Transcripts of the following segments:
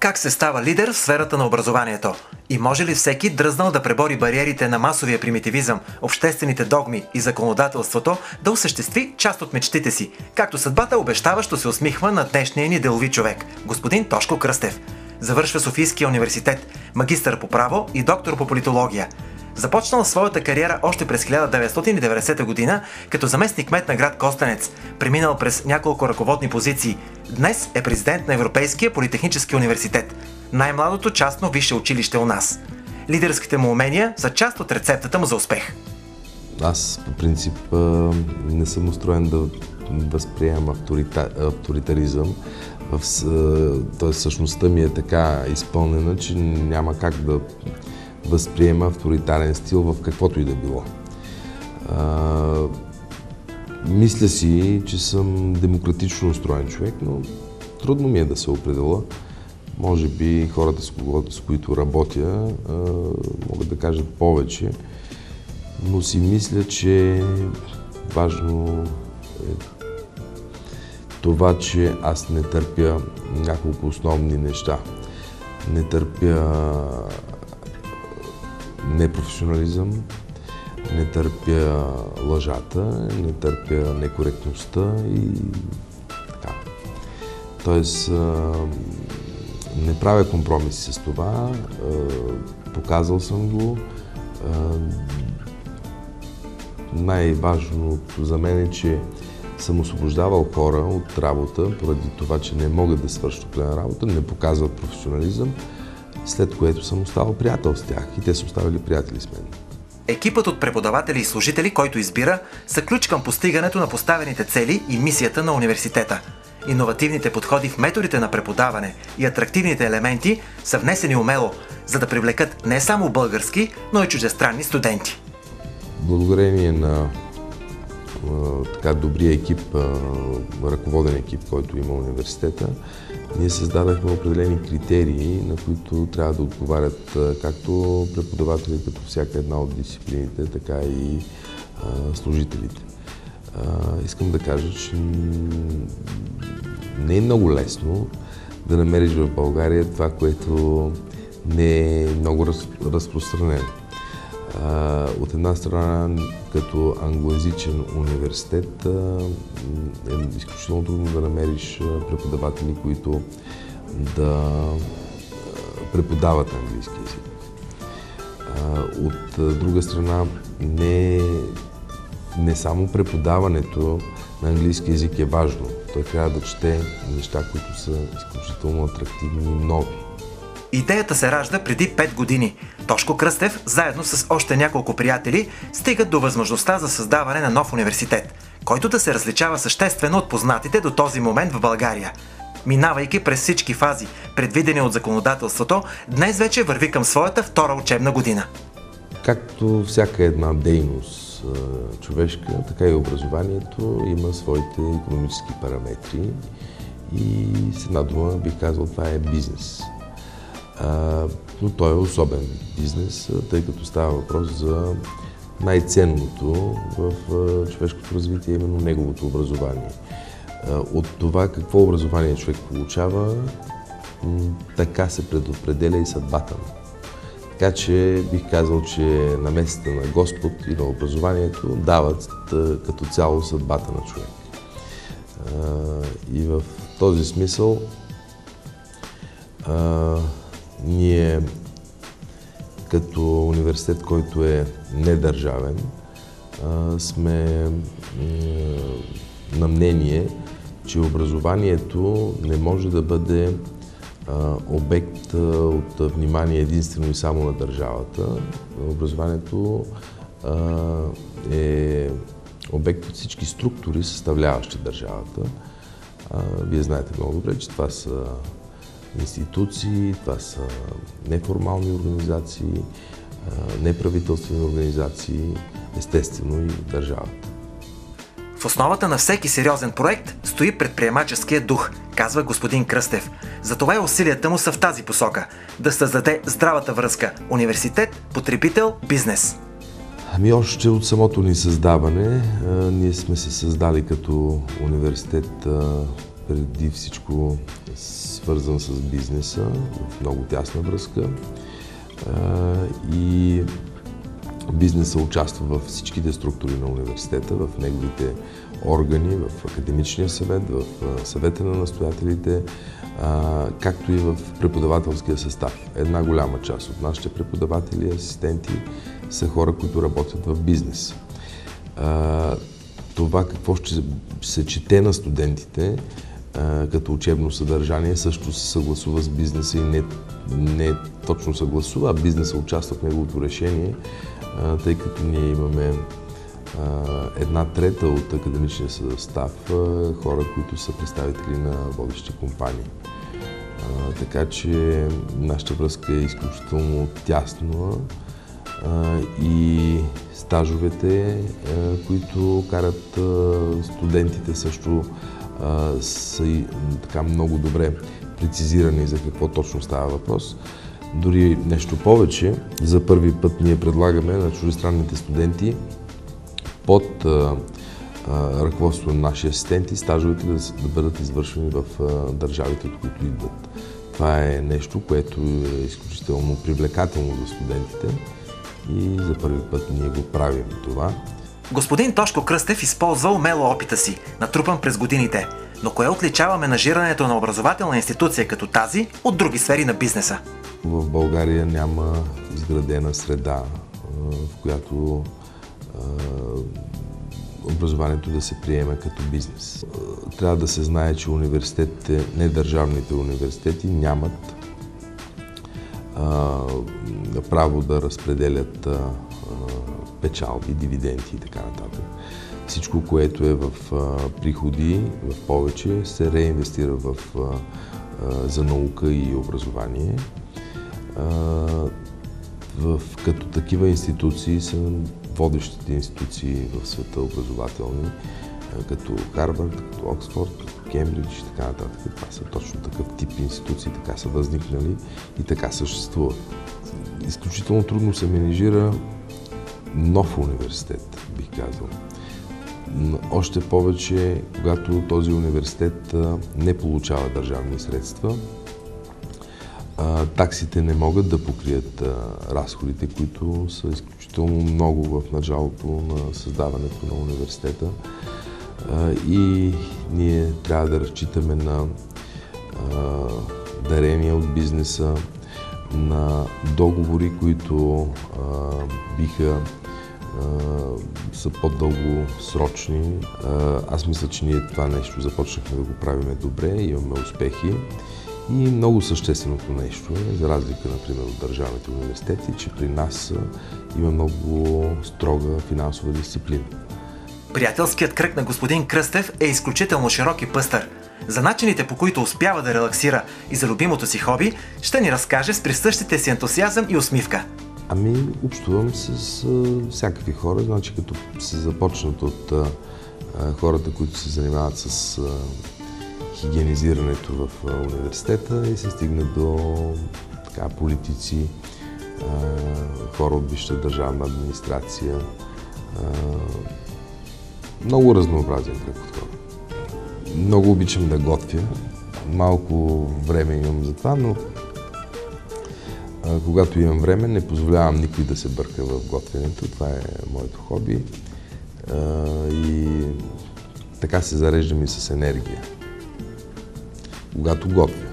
Как се става лидер в сферата на образованието? И може ли всеки, дръзнал да пребори бариерите на масовия примитивизъм, обществените догми и законодателството, да осъществи част от мечтите си, както съдбата обещаващо се усмихва на днешния ни делови човек, господин Тошко Кръстев? Завършва Софийския университет, магистър по право и доктор по политология. Започнал своята кариера още през 1990 година като заместник-кмет на град Костенец, преминал през няколко ръководни позиции. Днес е президент на Европейския политехнически университет, най-младото частно висше училище у нас. Лидерските му умения са част от рецептата му за успех. Аз по принцип не съм устроен да възприемам авторитаризъм. Т.е. същността ми е така изпълнена, че няма как да възприема авторитарен стил в каквото и да било. Мисля си, че съм демократично устроен човек, но трудно ми е да се определя. Може би хората, с които работя, могат да кажат повече, но си мисля, че важно е това, че аз не търпя няколко основни неща. Не търпя непрофесионализъм, не търпя лъжата, не търпя некоректността и така. Тоест, не правя компромиси с това, показал съм го. Най-важното за мен е, че съм освобождавал хора от работа, поради това, че не могат да свършат определена работа, не показват професионализъм, след което съм оставал приятел с тях и те са оставили приятели с мен. Екипът от преподаватели и служители, който избира, са ключ към постигането на поставените цели и мисията на университета. Иновативните подходи в методите на преподаване и атрактивните елементи са внесени умело, за да привлекат не само български, но и чуждестранни студенти. Благодарение на добрия екип, ръководен екип, който има университета, ние създадахме определени критерии, на които трябва да отговарят както преподавателите по всяка една от дисциплините, така и служителите. Искам да кажа, че не е много лесно да намериш в България това, което не е много разпространено. От една страна, като англоязичен университет, е изключително трудно да намериш преподаватели, които да преподават английски език. От друга страна, не само преподаването на английски език е важно. Той трябва да чете неща, които са изключително атрактивни и нови. Идеята се ражда преди 5 години. Тошко Кръстев, заедно с още няколко приятели, стигат до възможността за създаване на нов университет, който да се различава съществено от познатите до този момент в България. Минавайки през всички фази, предвидени от законодателството, днес вече върви към своята втора учебна година. Както всяка една дейност човешка, така и образованието има своите икономически параметри и с една дума бих казал, това е бизнес. Но той е особен бизнес, тъй като става въпрос за най-ценното в човешкото развитие, именно неговото образование. От това какво образование човек получава, така се предопределя и съдбата му. Така че бих казал, че намесата на Господ и на образованието дават като цяло съдбата на човек. И в този смисъл ние като университет, който е недържавен, сме на мнение, че образованието не може да бъде обект от внимание единствено и само на държавата. Образованието е обект от всички структури, съставляващи държавата. Вие знаете много добре, че това са институции, това са неформални организации, неправителствени организации, естествено и държавата. В основата на всеки сериозен проект стои предприемаческия дух, казва господин Кръстев. Затова и усилията му са в тази посока – да създаде здравата връзка университет, потребител, бизнес. Още от самото ни създаване, ние сме се създали като университет преди всичко свързан с бизнеса, в много тясна връзка. И бизнесът участва във всичките структури на университета, в неговите органи, в академичния съвет, в съвета на настоятелите, както и в преподавателския състав. Една голяма част от нашите преподаватели и асистенти са хора, които работят в бизнес. Това какво ще се чете на студентите като учебно съдържание също се съгласува с бизнеса и не точно съгласува, а бизнеса участва в неговото решение, тъй като ние имаме 1/3 от академичния състав хора, които са представители на водещи компании. Така че нашата връзка е изключително тясна и стажовете, които карат студентите също са така много добре прецизирани за какво точно става въпрос. Дори нещо повече, за първи път ние предлагаме на чуждестранните студенти под ръководството на наши асистенти стажовете да бъдат извършвани в държавите, от които идват. Това е нещо, което е изключително привлекателно за студентите и за първи път ние го правим това. Господин Тошко Кръстев използва умело опита си, натрупан през годините. Но кое отличава менажирането на образователна институция като тази от други сфери на бизнеса? В България няма изградена среда, в която образованието да се приеме като бизнес. Трябва да се знае, че университетите, недържавните университети нямат право да разпределят печалби, дивиденти и така нататък. Всичко, което е в приходи, в повече, се реинвестира за наука и образование. Като такива институции са водещите институции в света образователни, като Харвард, като Оксфорд, като Кембридж и така нататък. Това са точно такъв тип институции, така са възникнали и така съществуват. Изключително трудно се менежира нов университет, бих казал. Още повече, когато този университет не получава държавни средства, таксите не могат да покрият разходите, които са изключително много в началото на създаването на университета. И ние трябва да разчитаме на дарения от бизнеса, на договори, които са по-дългосрочни. Аз мисля, че ние това нещо започнахме да го правим добре, имаме успехи. И много същественото нещо е, за разлика, например, от държавните университети, че при нас има много строга финансова дисциплина. Приятелският кръг на господин Кръстев е изключително широк и пъстър. За начините, по които успява да релаксира и за любимото си хоби, ще ни разкаже с присъщите си ентусиазъм и усмивка. Общувам с всякакви хора, значи като се започнат от хората, които се занимават с хигиенизирането в университета и се стигнат до политици, хора от висшата държавна администрация. Много разнообразен кръг от хора. Много обичам да готвя. Малко време имам за това, но когато имам време, не позволявам никой да се бърка в готвенето. Това е моето хоби. И така се зареждам и с енергия, когато готвя.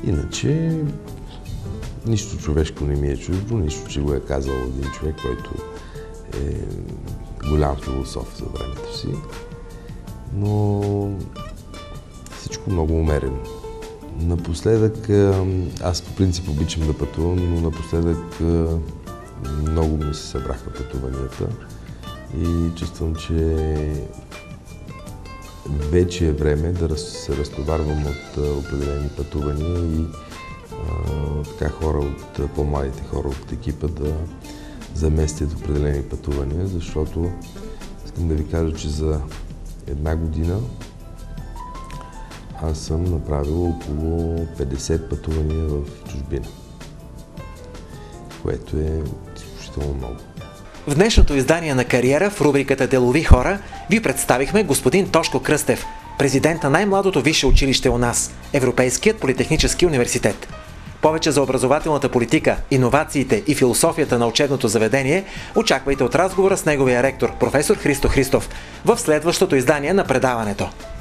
Иначе, нищо човешко не ми е чуждо, нищо, че го е казал един човек, който е голям философ за времето си. Но всичко много умерено. Напоследък, аз по принцип обичам да пътувам, но напоследък много ми се събраха пътуванията и чувствам, че вече е време да се разтоварвам от определени пътувания и хора от по-младите хора от екипа да заместят определени пътувания, защото искам да ви кажа, че за една година аз съм направил около 50 пътувания в чужбина, което е изключително много. В днешното издание на Кариера в рубриката Делови хора ви представихме господин Тошко Кръстев. президент на най-младото висше училище у нас – Европейският политехнически университет. Повече за образователната политика, иновациите и философията на учебното заведение очаквайте от разговора с неговия ректор, професор Христо Христов, в следващото издание на предаването.